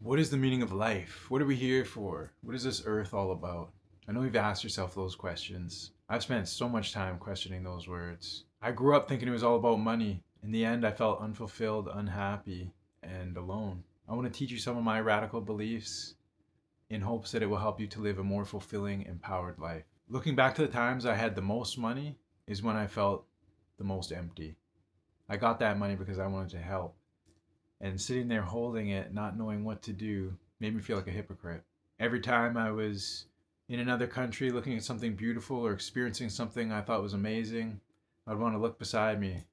What is the meaning of life? What are we here for? What is this earth all about? I know you've asked yourself those questions. I've spent so much time questioning those words. I grew up thinking it was all about money. In the end, I felt unfulfilled, unhappy, and alone. I want to teach you some of my radical beliefs in hopes that it will help you to live a more fulfilling, empowered life. Looking back to the times I had the most money is when I felt the most empty. I got that money because I wanted to help. And sitting there holding it, not knowing what to do, made me feel like a hypocrite. Every time I was in another country looking at something beautiful or experiencing something I thought was amazing, I'd want to look beside me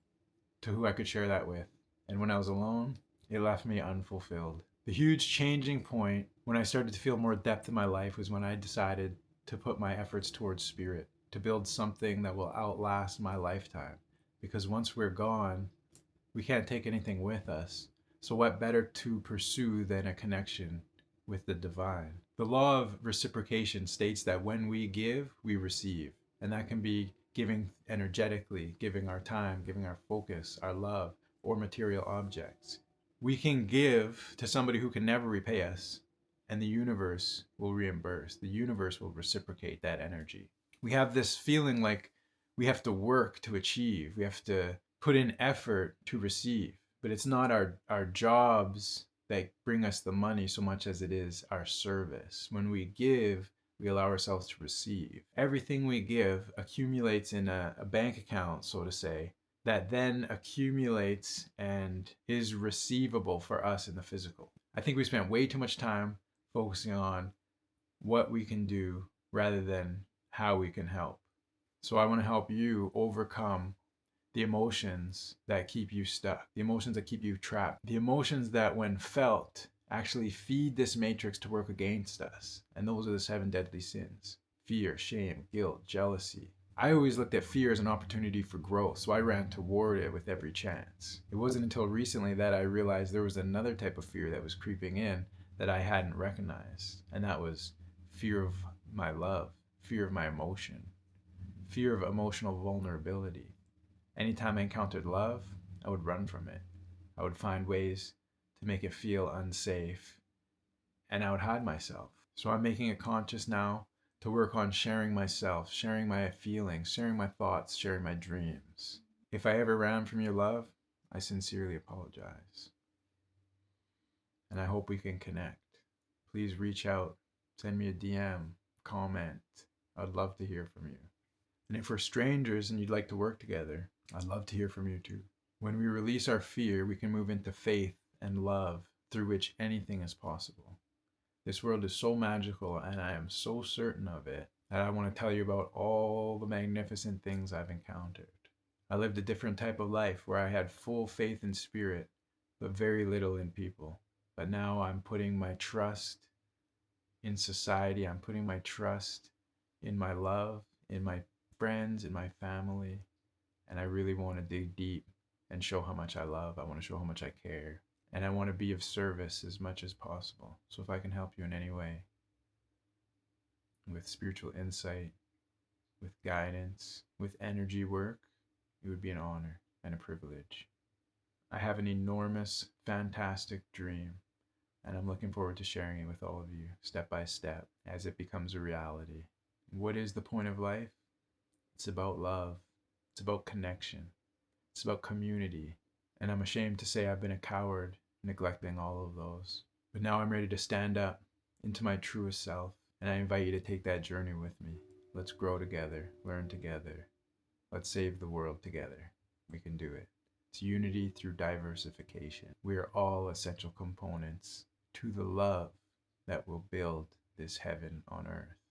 to who I could share that with. And when I was alone, it left me unfulfilled. The huge changing point when I started to feel more depth in my life was when I decided to put my efforts towards spirit, to build something that will outlast my lifetime. Because once we're gone, we can't take anything with us. So, what better to pursue than a connection with the divine? The law of reciprocation states that when we give, we receive. And that can be giving energetically, giving our time, giving our focus, our love, or material objects. We can give to somebody who can never repay us, and the universe will reimburse. The universe will reciprocate that energy. We have this feeling like we have to work to achieve, we have to put in effort to receive. But it's not our jobs that bring us the money so much as it is our service. When we give, we allow ourselves to receive. Everything we give accumulates in a bank account, so to say, that then accumulates and is receivable for us in the physical. I think we spent way too much time focusing on what we can do rather than how we can help. So I want to help you overcome the emotions that keep you stuck, the emotions that keep you trapped, the emotions that, when felt, actually feed this matrix to work against us. And those are the seven deadly sins: fear, shame, guilt, jealousy. I always looked at fear as an opportunity for growth, so I ran toward it with every chance. It wasn't until recently that I realized there was another type of fear that was creeping in that I hadn't recognized, and that was fear of my love, fear of my emotion, fear of emotional vulnerability. Anytime I encountered love, I would run from it. I would find ways to make it feel unsafe, and I would hide myself. So I'm making it conscious now to work on sharing myself, sharing my feelings, sharing my thoughts, sharing my dreams. If I ever ran from your love, I sincerely apologize. And I hope we can connect. Please reach out, send me a DM, comment. I'd love to hear from you. And if we're strangers and you'd like to work together, I'd love to hear from you too. When we release our fear, we can move into faith and love through which anything is possible. This world is so magical, and I am so certain of it that I want to tell you about all the magnificent things I've encountered. I lived a different type of life where I had full faith in spirit, but very little in people. But now I'm putting my trust in society, I'm putting my trust in my love, in my friends, in my family, and I really want to dig deep and show how much I love. I want to show how much I care, and I want to be of service as much as possible. So if I can help you in any way with spiritual insight, with guidance, with energy work, it would be an honor and a privilege. I have an enormous, fantastic dream, and I'm looking forward to sharing it with all of you step by step as it becomes a reality. What is the point of life? It's about love, it's about connection, it's about community. And I'm ashamed to say I've been a coward neglecting all of those. But now I'm ready to stand up into my truest self, and I invite you to take that journey with me. Let's grow together, learn together. Let's save the world together. We can do it. It's unity through diversification. We are all essential components to the love that will build this heaven on earth.